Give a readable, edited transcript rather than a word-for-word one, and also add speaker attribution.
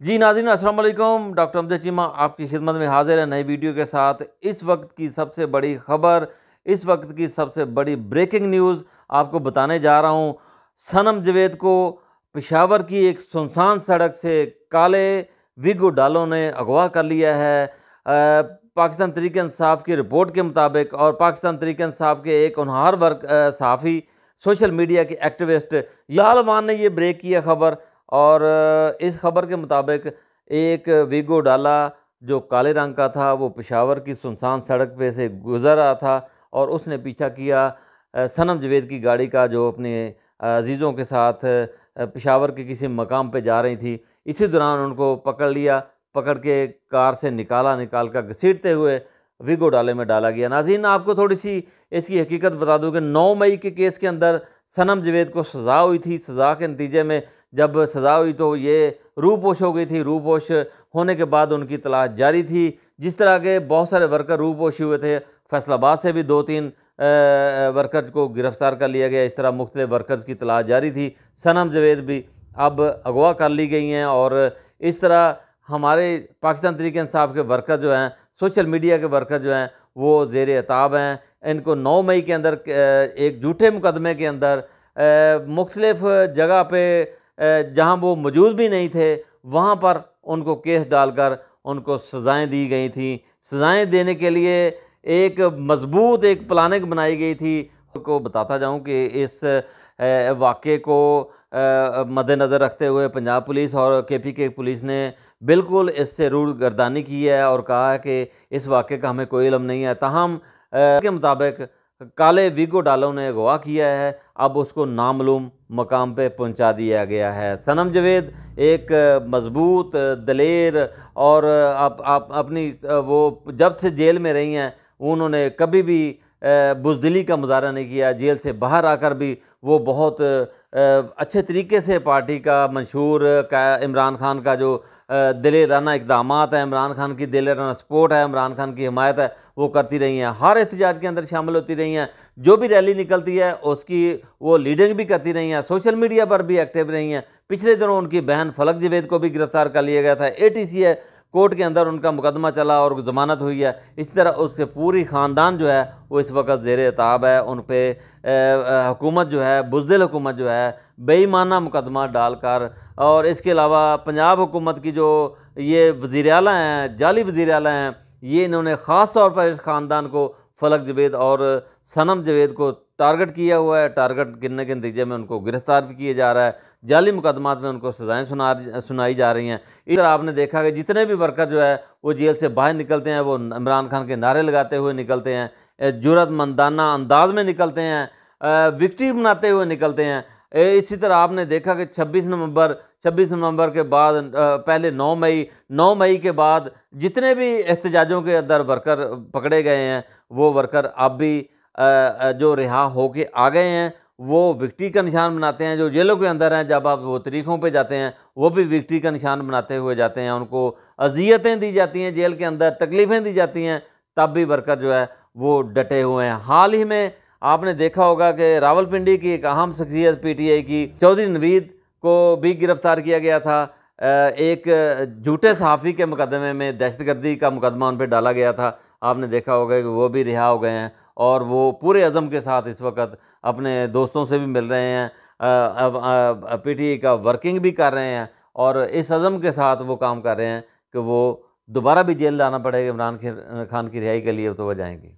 Speaker 1: जी नाज़रीन अस्सलाम वालेकुम। डॉक्टर अमजद चीमा आपकी खिदमत में हाजिर है नई वीडियो के साथ। इस वक्त की सबसे बड़ी खबर, इस वक्त की सबसे बड़ी ब्रेकिंग न्यूज़ आपको बताने जा रहा हूँ। सनम जवेद को पेशावर की एक सुनसान सड़क से काले विगो डालों ने अगवा कर लिया है। पाकिस्तान तहरीक इंसाफ की रिपोर्ट के मुताबिक और पाकिस्तान तहरीक इंसाफ के एक होनहार वर्क सहाफ़ी, सोशल मीडिया के एक्टिविस्ट यालवान ने ये ब्रेक किया खबर। और इस खबर के मुताबिक एक वीगो डाला जो काले रंग का था वो पेशावर की सुनसान सड़क पे से गुजर रहा था और उसने पीछा किया सनम जवेद की गाड़ी का, जो अपने अजीज़ों के साथ पेशावर के किसी मकाम पे जा रही थी। इसी दौरान उनको पकड़ लिया, पकड़ के कार से निकाल कर घसीटते हुए वीगो डाले में डाला गया। नाज़रीन, आपको थोड़ी सी इसकी हकीकत बता दूं कि 9 मई के केस के अंदर सनम जवेद को सज़ा हुई थी। सज़ा के नतीजे में जब सज़ा हुई तो ये रूपोश हो गई थी। रूपोश होने के बाद उनकी तलाश जारी थी। जिस तरह के बहुत सारे वर्कर रूपोश हुए थे, फैसलाबाद से भी 2-3 वर्कर्स को गिरफ्तार कर लिया गया। इस तरह मुख्तलिफ वर्कर्स की तलाश जारी थी। सनम जवेद भी अब अगवा कर ली गई हैं और इस तरह हमारे पाकिस्तान तहरीक इंसाफ के वर्कर जो हैं, सोशल मीडिया के वर्कर जो हैं, वो ज़ेर एताब हैं। इनको 9 मई के अंदर एक झूठे मुकदमे के अंदर मुख्तलिफ जगह पे जहां वो मौजूद भी नहीं थे वहां पर उनको केस डालकर उनको सज़ाएं दी गई थी। सज़ाएं देने के लिए एक मजबूत एक प्लानिंग बनाई गई थी। को बताता जाऊं कि इस वाक़े को मद्देनज़र रखते हुए पंजाब पुलिस और KPK पुलिस ने बिल्कुल इससे रूगर्दानी की है और कहा है कि इस वाक़े का हमें कोई इल्म नहीं है। ताहम के मुताबिक काले वीगो डालों ने अगवा किया है, अब उसको नामालूम मकाम पे पहुंचा दिया गया है। सनम जवेद एक मजबूत दलेर और आप अपनी वो जब से जेल में रही हैं उन्होंने कभी भी बुज़दिली का मुजाहरा नहीं किया। जेल से बाहर आकर भी वो बहुत अच्छे तरीके से पार्टी का मंशूर का इमरान खान का जो दिलेराना इक़दामात है, इमरान खान की दिलेराना सपोर्ट है, इमरान खान की हिमायत है, वो करती रही हैं। हर एहतजाज के अंदर शामिल होती रही हैं। जो भी रैली निकलती है उसकी वो लीडिंग भी करती रही हैं। सोशल मीडिया पर भी एक्टिव रही हैं। पिछले दिनों उनकी बहन फलक जवेद को भी गिरफ्तार कर लिया गया था। ATC है, कोर्ट के अंदर उनका मुकदमा चला और जमानत हुई है। इसी तरह उसके पूरी ख़ानदान जो है वो इस वक्त ज़ेर एताब है। उन पर हुकूमत जो है, बुज़दिल हुकूमत जो है, बेईमाना मुकदमा डालकर, और इसके अलावा पंजाब हुकूमत की जो ये वज़ीर आला हैं, जाली वज़ीर आला हैं, ये इन्होंने ख़ास तौर पर इस ख़ानदान को, फलक जवेद और सनम जवेद को टारगेट किया हुआ है। टारगेट गिरने के नतीजे में उनको गिरफ्तार भी किया जा रहा है। जाली मुकदमात में उनको सज़ाएँ सुनाई जा रही हैं। इस तरह आपने देखा कि जितने भी वर्कर जो है वो जेल से बाहर निकलते हैं वो इमरान खान के नारे लगाते हुए निकलते हैं, जुर्रतमंदाना अंदाज में निकलते हैं, विक्ट्री बनाते हुए निकलते हैं। इसी तरह आपने देखा कि 26 नवंबर के बाद पहले 9 मई के बाद जितने भी एहतजाजों के अंदर वर्कर पकड़े गए हैं वो वर्कर अब भी जो रिहा होके आ गए हैं वो विक्ट्री का निशान बनाते हैं। जो जेलों के अंदर हैं, जब आप वो तरीक़ों पे जाते हैं वो भी विक्ट्री का निशान बनाते हुए जाते हैं। उनको अज़ियतें दी जाती हैं, जेल के अंदर तकलीफ़ें दी जाती हैं, तब भी वर्कर जो है वो डटे हुए हैं। हाल ही में आपने देखा होगा कि रावलपिंडी की एक अहम शख्सियत PTI की चौधरी नवीद को भी गिरफ्तार किया गया था। एक झूठे सहाफ़ी के मुकदमे में दहशतगर्दी का मुकदमा उन पर डाला गया था। आपने देखा होगा कि वो भी रिहा हो गए हैं और वो पूरे अज़म के साथ इस वक्त अपने दोस्तों से भी मिल रहे हैं, PTI का वर्किंग भी कर रहे हैं और इस अज़म के साथ वो काम कर रहे हैं कि वो दोबारा भी जेल लाना पड़ेगा इमरान खान की रिहाई के लिए तो वो जाएंगे।